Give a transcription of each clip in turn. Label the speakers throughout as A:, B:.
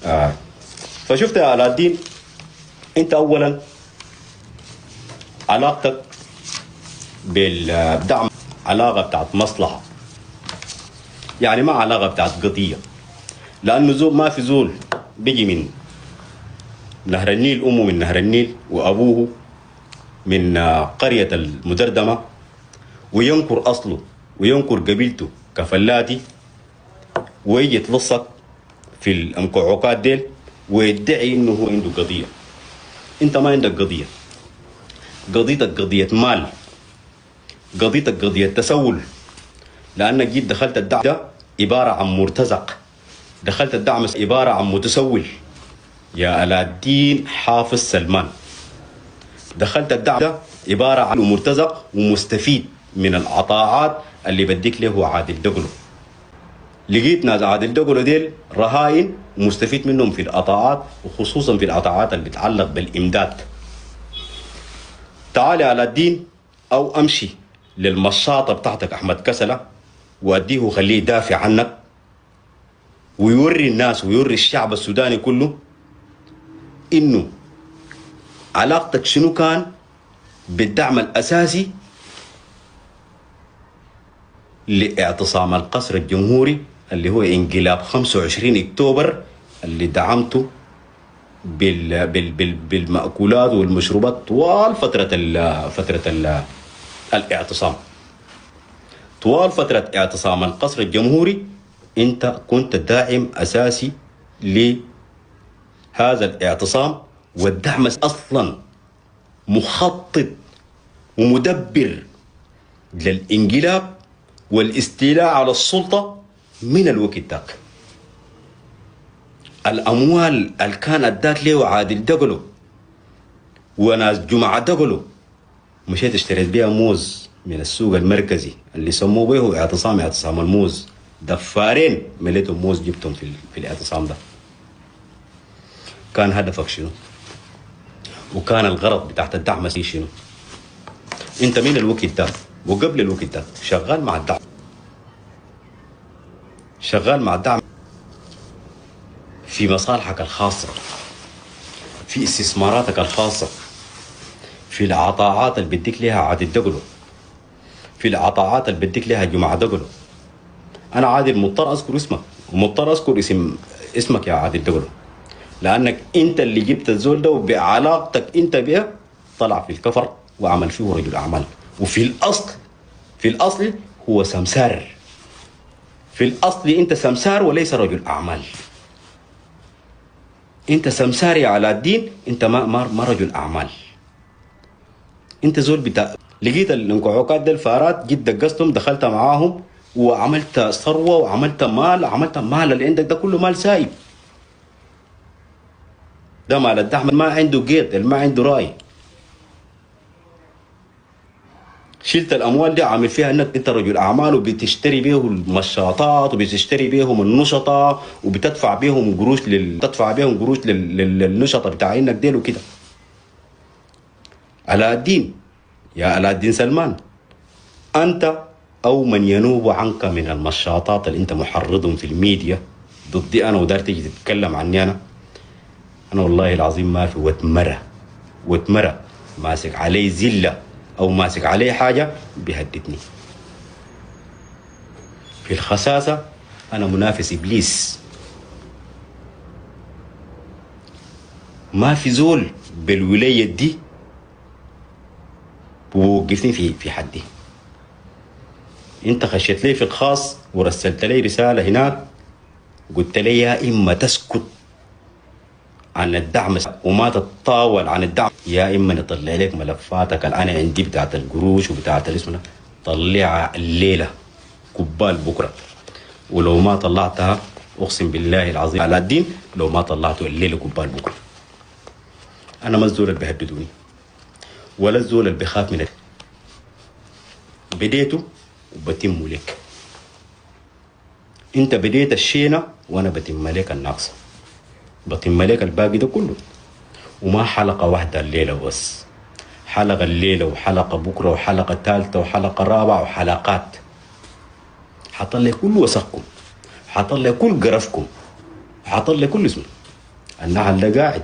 A: آه. فشفت يا علاء الدين، انت اولا علاقتك بالدعم علاقه بتاعت مصلحه، يعني ما علاقه بتاعت قضيه. لانه زول ما في زول بيجي من نهر النيل، امه من نهر النيل وابوه من قريه المدردمه، وينكر اصله وينكر قبيلته كفلاتي، ويجي يتلصق في الانكعوكات ديل ويدعي انه هو عنده قضيه. انت ما عندك قضيه، قضيتك قضيه مال، قضيتك قضيه تسول. لانك جيت دخلت الدعم ده عباره عن مرتزق، دخلت الدعم عباره عن متسول يا علاء الدين حافظ سلمان. دخلت الدعم ده عباره عن مرتزق ومستفيد من العطاءات اللي بديك له عادل دقلو. لقيت ناس عادل دقلو ديل رهائن ومستفيد منهم في العطاءات، وخصوصا في العطاءات اللي بتتعلق بالامداد. تعال يا علاء الدين، او امشي للمشاطه بتاعتك احمد كسله واديه وخليه يدافع عنك، ويوري الناس ويوري الشعب السوداني كله انه علاقتك شنو كان بالدعم الاساسي لاعتصام القصر الجمهوري اللي هو انقلاب 25 اكتوبر، اللي دعمته بالمأكولات والمشروبات طوال فترة الاعتصام. طوال فترة اعتصام القصر الجمهوري انت كنت داعم اساسي لهذا الاعتصام، والدعم اصلا مخطط ومدبر للانقلاب والاستيلاء على السلطة من الوقت داك. الأموال اللي كانت داك له عادل دقلو وناس جمعة دقلو، مشيت اشتريت بيها موز من السوق المركزي اللي سموه به اعتصام الموز. دفارين مليتهم موز جبتهم في الاعتصام ده. كان هدفك شنو؟ وكان الغرض بتاعت الدعم شنو؟ انت من الوقت ده وقبل الوقت ده شغال مع الدعم، شغال مع الدعم في مصالحك الخاصة، في استثماراتك الخاصة، في العطاءات اللي بديك لها عادل دقلو، في العطاءات اللي بديك لها جمعة دقلو. أنا عادل مضطر أذكر اسمك ومضطر أذكر اسمك يا عادل دقلو، لأنك أنت اللي جبت الزول ده، وبعلاقتك أنت بيه طلع في الكفر وعمل فيه رجل أعمال. وفي الأصل هو سمسار. في الأصل أنت سمسار وليس رجل أعمال. انت سمسار يا علاء الدين، انت ما رجل اعمال. انت زول بتاع لقيت الانكعوكات دي الفارات، جيت دقستهم دخلت معاهم وعملت ثروه وعملت مال، عملت مال اللي عندك ده كله مال سايب. ده مال الدعم ما عنده قيد، ما عنده راي. شلت الاموال دي عامل فيها انك انت رجل اعمال، وبتشتري بيهم المشاطات وبتشتري بيهم النشطه وبتدفع بيهم قروش للنشطه بتاعينك ديل وكده. علاء الدين يا علاء الدين سلمان، انت او من ينوب عنك من المشاطات اللي انت محرضهم في الميديا ضدي انا ودار تيجي تتكلم عني انا والله العظيم ما في وتمره ماسك علي زله او ماسك عليه حاجه بيهددني. في الخساسه انا منافس ابليس. ما في زول بالولايه دي بوقفني في حدي. انت خشيت لي في الخاص ورسلت لي رساله هناك، قلت لي يا اما تسكت عن الدعم وما تتطاول عن الدعم، يا اما نطلع لك ملفاتك اللي انا عندي بتاعت القروش وبتاعت الاسم، طلعها الليله قبال بكره. ولو ما طلعتها اقسم بالله العظيم على الدين، لو ما طلعته الليله قبال بكره. انا ما الزول اللي بيهددوني ولا الزول اللي بيخاف منك. بديته وبتم لك. انت بديت الشينه وانا بتم لك الناقصه، بتم لك الباقي ده كله. وما حلقه واحده الليله بس، حلقه الليله وحلقه بكره وحلقه ثالثه وحلقه رابعه وحلقات. حطلع كل وسخكم، حطلع كل قرفكم، حطلع كل اسمه. النحل ده قاعد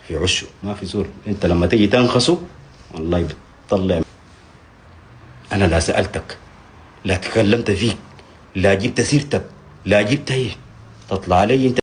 A: في عشه ما في زول، انت لما تيجي تنخسه والله بتطلع. انا لا سألتك، لا تكلمت فيك، لا جبت سيرتك، لا جبت ايه، تطلع علي انت